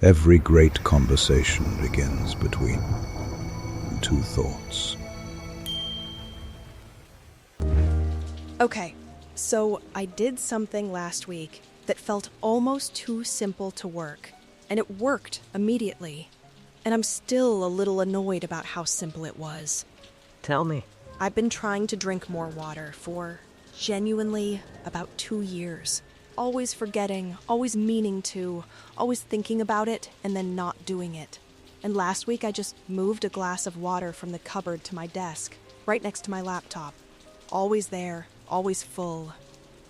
Every great conversation begins between two thoughts. Okay, so I did something last week that felt almost too simple to work, and it worked immediately. And I'm still a little annoyed about how simple it was. Tell me. I've been trying to drink more water for, genuinely, about 2 years. Always forgetting, always meaning to, always thinking about it, and then not doing it. And last week I just moved a glass of water from the cupboard to my desk, right next to my laptop. Always there, always full.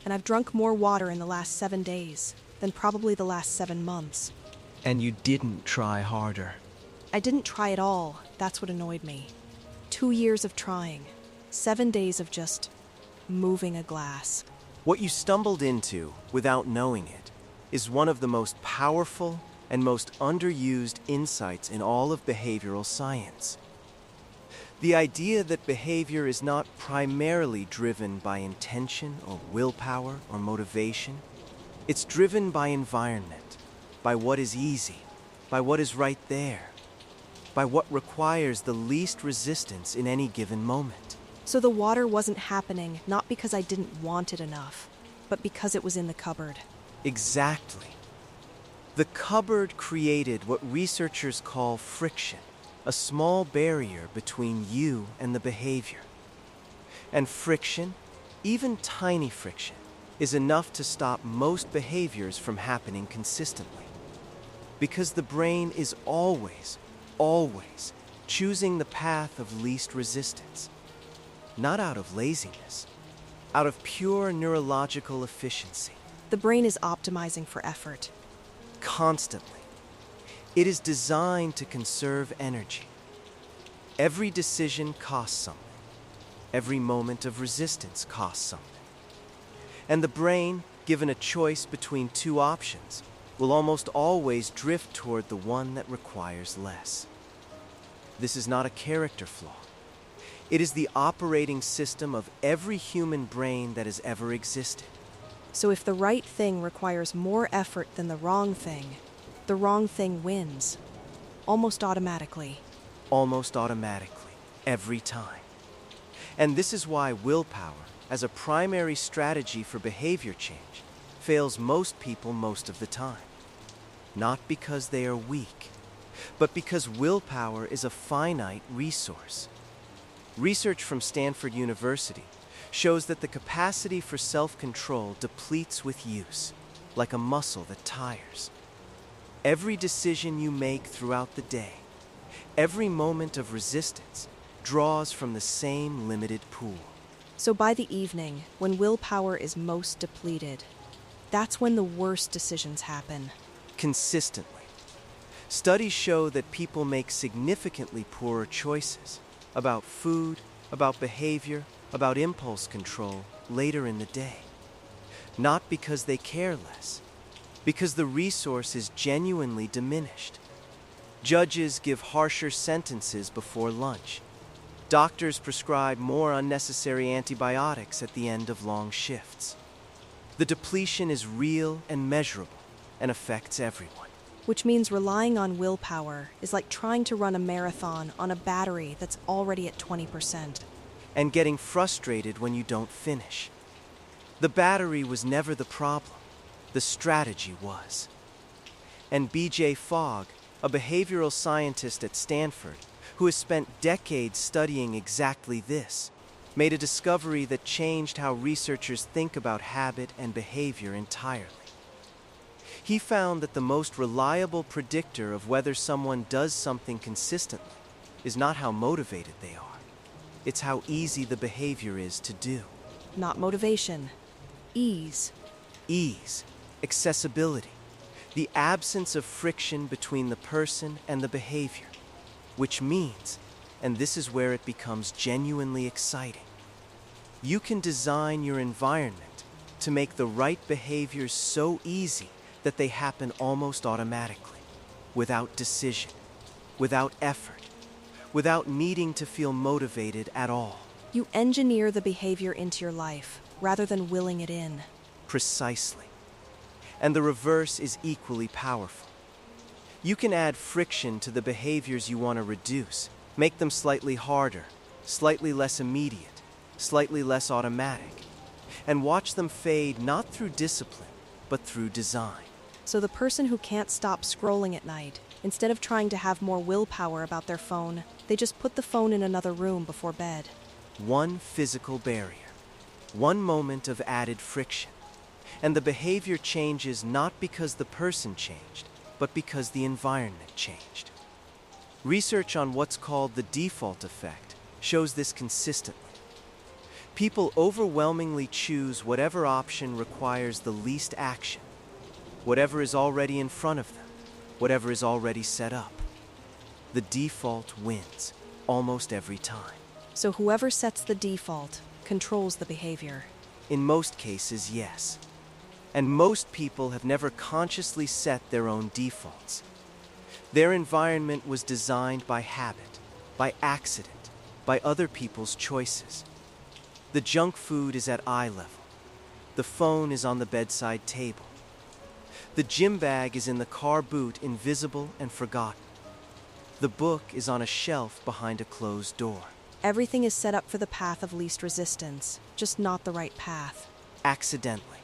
And I've drunk more water in the last 7 days than probably the last 7 months. And you didn't try harder. I didn't try at all. That's what annoyed me. 2 years of trying. 7 days of just moving a glass. What you stumbled into, without knowing it, is one of the most powerful and most underused insights in all of behavioral science. The idea that behavior is not primarily driven by intention or willpower or motivation. It's driven by environment, by what is easy, by what is right there, by what requires the least resistance in any given moment. So the water wasn't happening not because I didn't want it enough, but because it was in the cupboard. Exactly. The cupboard created what researchers call friction, a small barrier between you and the behavior. And friction, even tiny friction, is enough to stop most behaviors from happening consistently. Because the brain is always choosing the path of least resistance. Not out of laziness, out of pure neurological efficiency. The brain is optimizing for effort. Constantly. It is designed to conserve energy. Every decision costs something. Every moment of resistance costs something. And the brain, given a choice between two options, will almost always drift toward the one that requires less. This is not a character flaw. It is the operating system of every human brain that has ever existed. So if the right thing requires more effort than the wrong thing wins. Almost automatically. Almost automatically, every time. And this is why willpower, as a primary strategy for behavior change, fails most people most of the time. Not because they are weak, but because willpower is a finite resource. Research from Stanford University shows that the capacity for self-control depletes with use, like a muscle that tires. Every decision you make throughout the day, every moment of resistance, draws from the same limited pool. So by the evening, when willpower is most depleted, that's when the worst decisions happen. Consistently. Studies show that people make significantly poorer choices about food, about behavior, about impulse control later in the day. Not because they care less, because the resource is genuinely diminished. Judges give harsher sentences before lunch. Doctors prescribe more unnecessary antibiotics at the end of long shifts. The depletion is real and measurable and affects everyone. Which means relying on willpower is like trying to run a marathon on a battery that's already at 20%. And getting frustrated when you don't finish. The battery was never the problem. The strategy was. And B.J. Fogg, a behavioral scientist at Stanford, who has spent decades studying exactly this, made a discovery that changed how researchers think about habit and behavior entirely. He found that the most reliable predictor of whether someone does something consistently is not how motivated they are. It's how easy the behavior is to do. Not motivation. Ease. Ease. Accessibility. The absence of friction between the person and the behavior. Which means, and this is where it becomes genuinely exciting, you can design your environment to make the right behaviors so easy that they happen almost automatically, without decision, without effort, without needing to feel motivated at all. You engineer the behavior into your life rather than willing it in. Precisely. And the reverse is equally powerful. You can add friction to the behaviors you want to reduce, make them slightly harder, slightly less immediate, slightly less automatic, and watch them fade not through discipline, but through design. So the person who can't stop scrolling at night, instead of trying to have more willpower about their phone, they just put the phone in another room before bed. One physical barrier, one moment of added friction, and the behavior changes not because the person changed, but because the environment changed. Research on what's called the default effect shows this consistently. People overwhelmingly choose whatever option requires the least action, whatever is already in front of them, whatever is already set up. The default wins almost every time. So whoever sets the default controls the behavior. In most cases, yes. And most people have never consciously set their own defaults. Their environment was designed by habit, by accident, by other people's choices. The junk food is at eye level. The phone is on the bedside table. The gym bag is in the car boot, invisible and forgotten. The book is on a shelf behind a closed door. Everything is set up for the path of least resistance, just not the right path. Accidentally.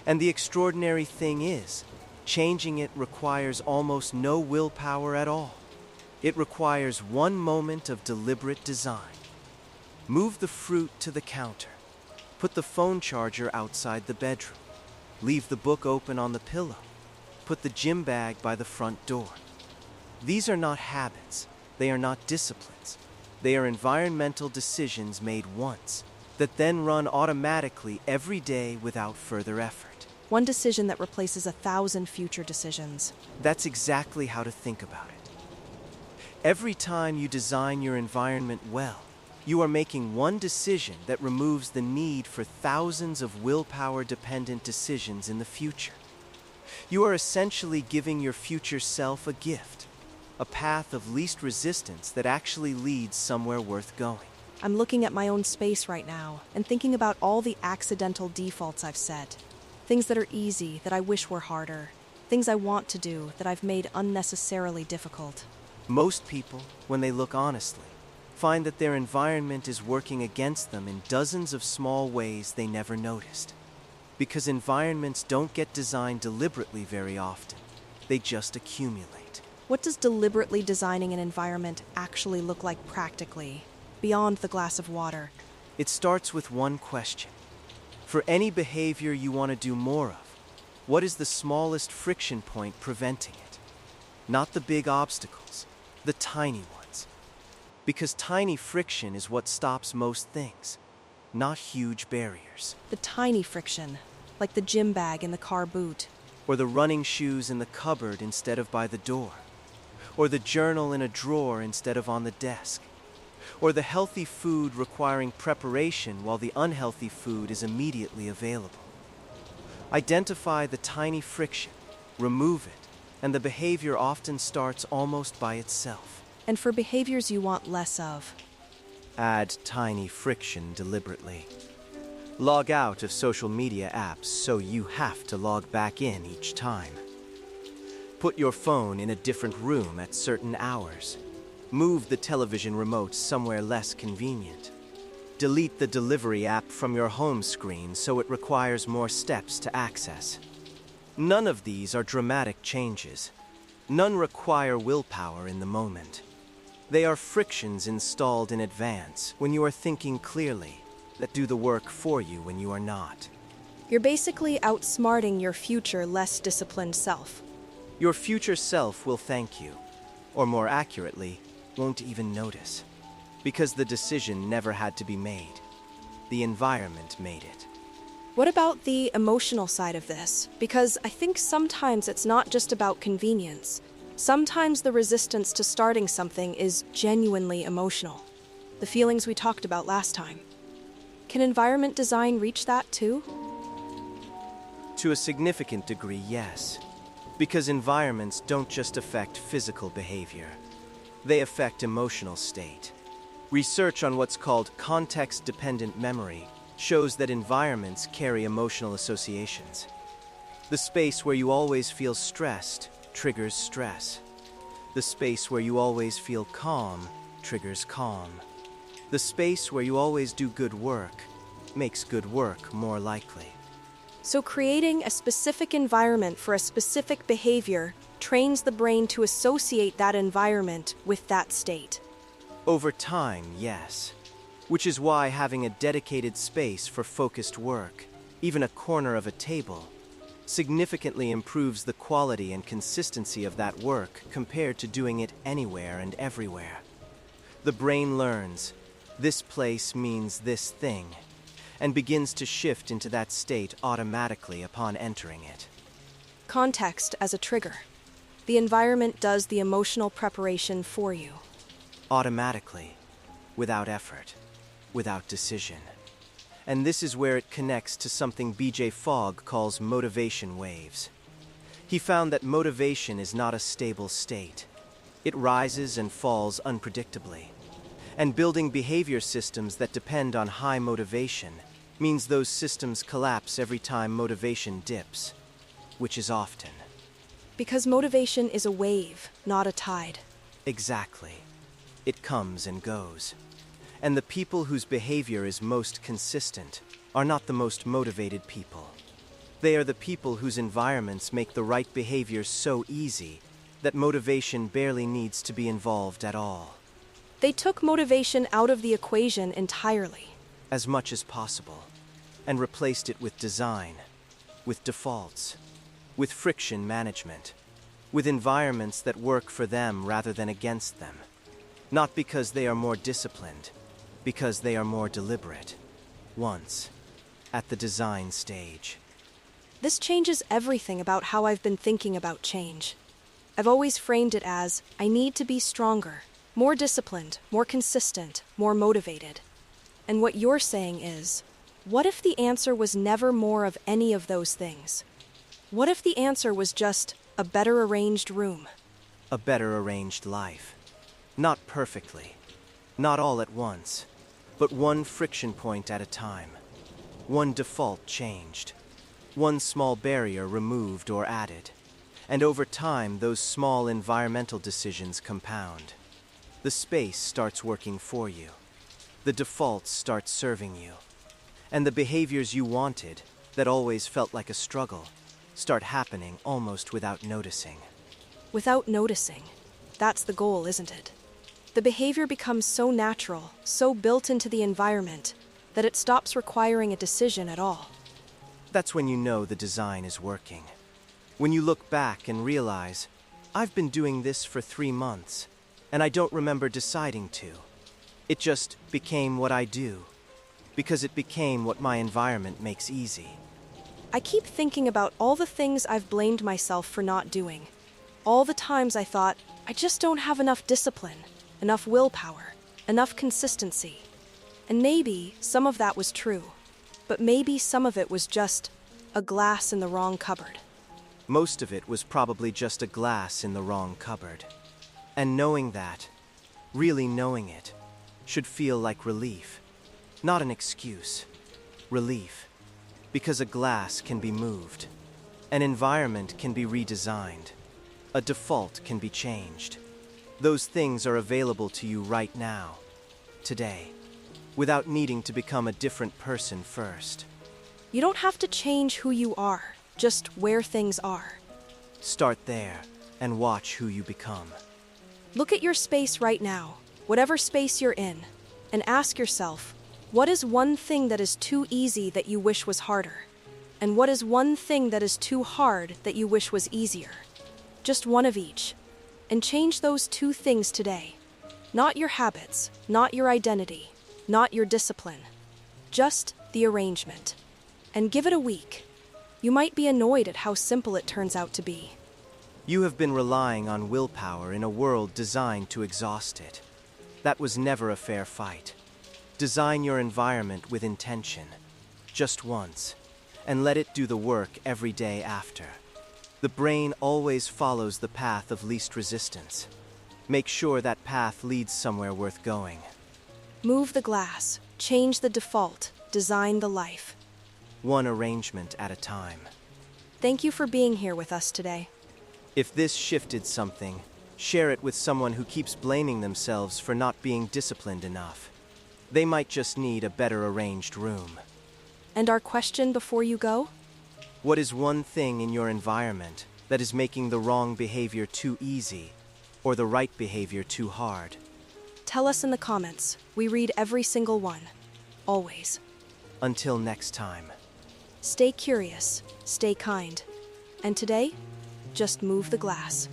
And the extraordinary thing is, changing it requires almost no willpower at all. It requires one moment of deliberate design. Move the fruit to the counter. Put the phone charger outside the bedroom. Leave the book open on the pillow. Put the gym bag by the front door. These are not habits. They are not disciplines. They are environmental decisions made once, that then run automatically every day without further effort. One decision that replaces 1,000 future decisions. That's exactly how to think about it. Every time you design your environment well, you are making one decision that removes the need for thousands of willpower-dependent decisions in the future. You are essentially giving your future self a gift, a path of least resistance that actually leads somewhere worth going. I'm looking at my own space right now and thinking about all the accidental defaults I've set. Things that are easy that I wish were harder. Things I want to do that I've made unnecessarily difficult. Most people, when they look honestly, find that their environment is working against them in dozens of small ways they never noticed. Because environments don't get designed deliberately very often. They just accumulate. What does deliberately designing an environment actually look like practically, beyond the glass of water? It starts with one question. For any behavior you want to do more of, what is the smallest friction point preventing it? Not the big obstacles, the tiny ones. Because tiny friction is what stops most things, not huge barriers. The tiny friction, like the gym bag in the car boot. Or the running shoes in the cupboard instead of by the door. Or the journal in a drawer instead of on the desk. Or the healthy food requiring preparation while the unhealthy food is immediately available. Identify the tiny friction, remove it, and the behavior often starts almost by itself. And for behaviors you want less of, add tiny friction deliberately. Log out of social media apps so you have to log back in each time. Put your phone in a different room at certain hours. Move the television remote somewhere less convenient. Delete the delivery app from your home screen so it requires more steps to access. None of these are dramatic changes. None require willpower in the moment. They are frictions installed in advance when you are thinking clearly that do the work for you when you are not. You're basically outsmarting your future, less disciplined self. Your future self will thank you, or more accurately, won't even notice, because the decision never had to be made. The environment made it. What about the emotional side of this? Because I think sometimes it's not just about convenience. Sometimes the resistance to starting something is genuinely emotional. The feelings we talked about last time. Can environment design reach that too? To a significant degree, yes. Because environments don't just affect physical behavior. They affect emotional state. Research on what's called context-dependent memory shows that environments carry emotional associations. The space where you always feel stressed triggers stress. The space where you always feel calm triggers calm. The space where you always do good work makes good work more likely. So creating a specific environment for a specific behavior trains the brain to associate that environment with that state. Over time, yes. Which is why having a dedicated space for focused work, even a corner of a table, significantly improves the quality and consistency of that work compared to doing it anywhere and everywhere. The brain learns, this place means this thing, and begins to shift into that state automatically upon entering it. Context as a trigger. The environment does the emotional preparation for you. Automatically, without effort, without decision. And this is where it connects to something B.J. Fogg calls motivation waves. He found that motivation is not a stable state. It rises and falls unpredictably. And building behavior systems that depend on high motivation means those systems collapse every time motivation dips, which is often. Because motivation is a wave, not a tide. Exactly. It comes and goes. And the people whose behavior is most consistent are not the most motivated people. They are the people whose environments make the right behaviors so easy that motivation barely needs to be involved at all. They took motivation out of the equation entirely. As much as possible, and replaced it with design, with defaults, with friction management, with environments that work for them rather than against them. Not because they are more disciplined, because they are more deliberate. Once, at the design stage. This changes everything about how I've been thinking about change. I've always framed it as, I need to be stronger, more disciplined, more consistent, more motivated. And what you're saying is, what if the answer was never more of any of those things? What if the answer was just a better arranged room? A better arranged life. Not perfectly, not all at once, but one friction point at a time. One default changed. One small barrier removed or added. And over time, those small environmental decisions compound. The space starts working for you. The defaults start serving you. And the behaviors you wanted, that always felt like a struggle, start happening almost without noticing. Without noticing. That's the goal, isn't it? The behavior becomes so natural, so built into the environment, that it stops requiring a decision at all. That's when you know the design is working. When you look back and realize, I've been doing this for 3 months, and I don't remember deciding to. It just became what I do, because it became what my environment makes easy. I keep thinking about all the things I've blamed myself for not doing. All the times I thought, I just don't have enough discipline, enough willpower, enough consistency. And maybe some of that was true, but maybe some of it was just a glass in the wrong cupboard. Most of it was probably just a glass in the wrong cupboard. And knowing that, really knowing it, should feel like relief. Not an excuse. Relief. Because a glass can be moved. An environment can be redesigned. A default can be changed. Those things are available to you right now, today, without needing to become a different person first. You don't have to change who you are, just where things are. Start there and watch who you become. Look at your space right now, whatever space you're in, and ask yourself, what is one thing that is too easy that you wish was harder? And what is one thing that is too hard that you wish was easier? Just one of each. And change those 2 things today. Not your habits, not your identity, not your discipline. Just the arrangement. And give it a week. You might be annoyed at how simple it turns out to be. You have been relying on willpower in a world designed to exhaust it. That was never a fair fight. Design your environment with intention, just once, and let it do the work every day after. The brain always follows the path of least resistance. Make sure that path leads somewhere worth going. Move the glass, change the default, design the life. One arrangement at a time. Thank you for being here with us today. If this shifted something, share it with someone who keeps blaming themselves for not being disciplined enough. They might just need a better arranged room. And our question before you go? What is one thing in your environment that is making the wrong behavior too easy or the right behavior too hard? Tell us in the comments. We read every single one. Always. Until next time. Stay curious, stay kind. And today, just move the glass.